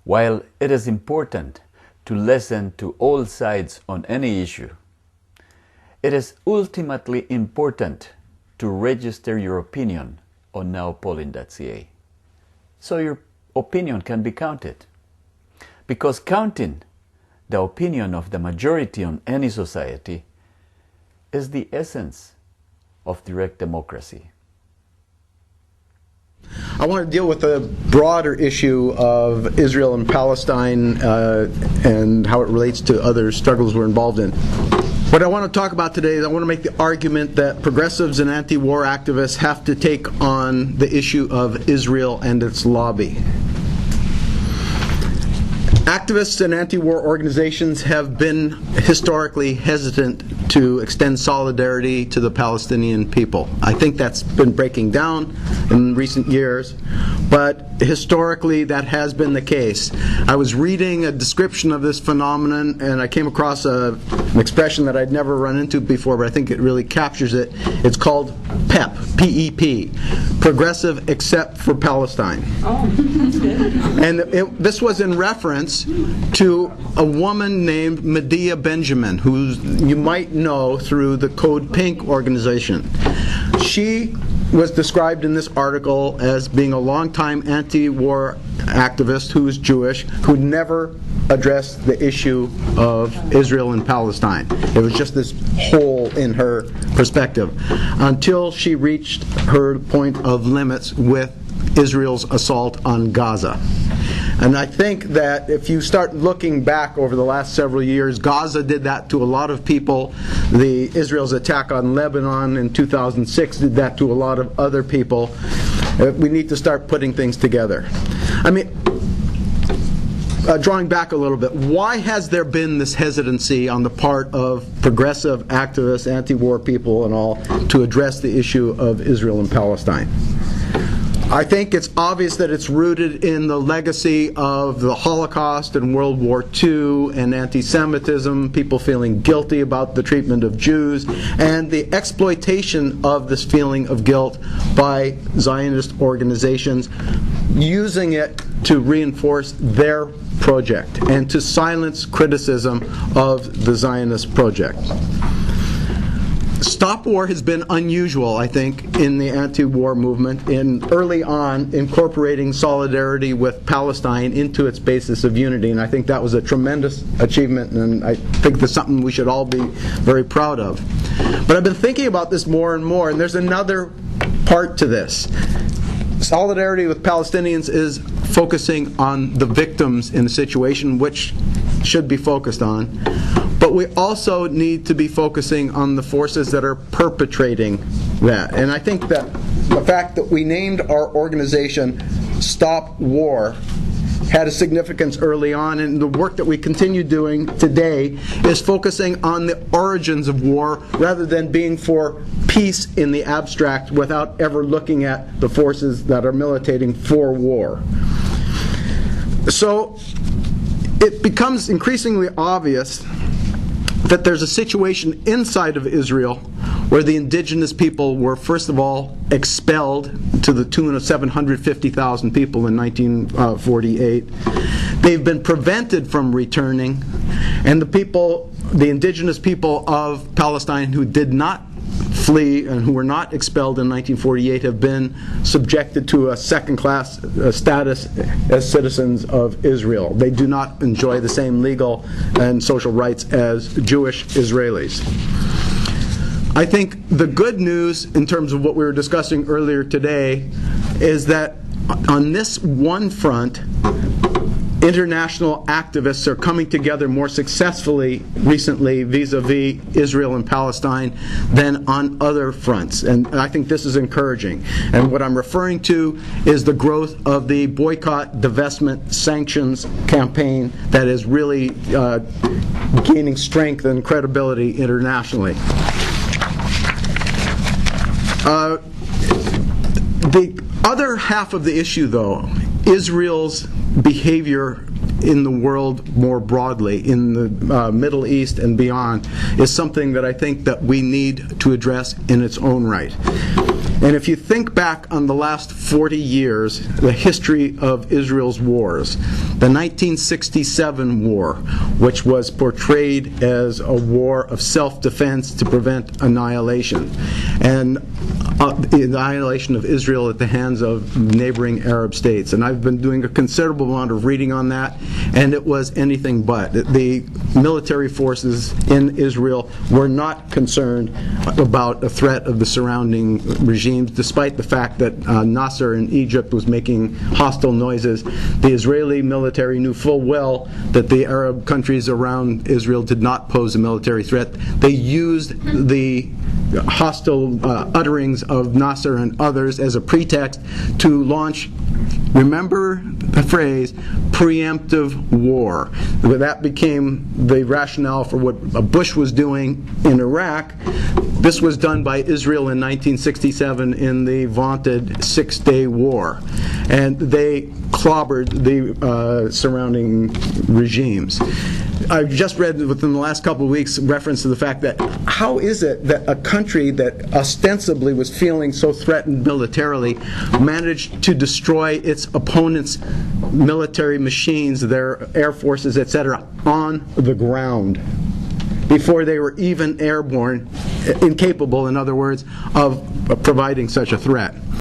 While it is important to listen to all sides on any issue, it is ultimately important to register your opinion on nowpolling.ca, so your opinion can be counted. Because counting the opinion of the majority on any society is the essence of direct democracy. I want to deal with the broader issue of Israel and Palestine and how it relates to other struggles we're involved in. What I want to talk about today is I want to make the argument that progressives and anti-war activists have to take on the issue of Israel and its lobby. Activists and anti-war organizations have been historically hesitant to extend solidarity to the Palestinian people. I think that's been breaking down in recent years, but historically that has been the case. I was reading a description of this phenomenon and I came across an expression that I'd never run into before, but I think it really captures it. It's called PEP, P-E-P, Progressive Except for Palestine. Oh. And this was in reference to a woman named Medea Benjamin, who you might know through the Code Pink organization. She was described in this article as being a longtime anti-war activist who was Jewish, who never addressed the issue of Israel and Palestine. It was just this hole in her perspective until she reached her point of limits with Israel's assault on Gaza. And I think that if you start looking back over the last several years, Gaza did that to a lot of people. Israel's attack on Lebanon in 2006 did that to a lot of other people. We need to start putting things together. I mean, drawing back a little bit, why has there been this hesitancy on the part of progressive activists, anti-war people and all, to address the issue of Israel and Palestine? I think it's obvious that it's rooted in the legacy of the Holocaust and World War II and anti-Semitism, people feeling guilty about the treatment of Jews, and the exploitation of this feeling of guilt by Zionist organizations, using it to reinforce their project and to silence criticism of the Zionist project. Stop war has been unusual, I think, in the anti-war movement in early on incorporating solidarity with Palestine into its basis of unity, and I think that was a tremendous achievement, and I think that's something we should all be very proud of. But I've been thinking about this more and more, and there's another part to this. Solidarity with Palestinians is focusing on the victims in the situation, which should be focused on. But we also need to be focusing on the forces that are perpetrating that. And I think that the fact that we named our organization Stop War had a significance early on, and the work that we continue doing today is focusing on the origins of war rather than being for peace in the abstract without ever looking at the forces that are militating for war. So it becomes increasingly obvious that there's a situation inside of Israel where the indigenous people were, first of all, expelled to the tune of 750,000 people in 1948. They've been prevented from returning, and the indigenous people of Palestine who did not flee and who were not expelled in 1948 have been subjected to a second-class status as citizens of Israel. They do not enjoy the same legal and social rights as Jewish Israelis. I think the good news in terms of what we were discussing earlier today is that on this one front, international activists are coming together more successfully recently vis-a-vis Israel and Palestine than on other fronts. And I think this is encouraging. And what I'm referring to is the growth of the boycott, divestment, sanctions campaign that is really gaining strength and credibility internationally. The other half of the issue, though, Israel's behavior in the world more broadly, in the Middle East and beyond, is something that I think that we need to address in its own right. And if you think back on the last 40 years, the history of Israel's wars, the 1967 war, which was portrayed as a war of self-defense to prevent annihilation, and the annihilation of Israel at the hands of neighboring Arab states. And I've been doing a considerable amount of reading on that, and it was anything but. The military forces in Israel were not concerned about a threat of the surrounding regimes, despite the fact that Nasser in Egypt was making hostile noises. The Israeli military knew full well that the Arab countries around Israel did not pose a military threat. They used the hostile utterings of Nasser and others as a pretext to launch, remember the phrase, preemptive war. That became the rationale for what Bush was doing in Iraq. This was done by Israel in 1967 in the vaunted Six-Day War. And they clobbered the surrounding regimes. I've just read within the last couple of weeks reference to the fact that how is it that a country that ostensibly was feeling so threatened militarily managed to destroy its opponent's military machines, their air forces, etc., on the ground before they were even airborne, incapable, in other words, of providing such a threat?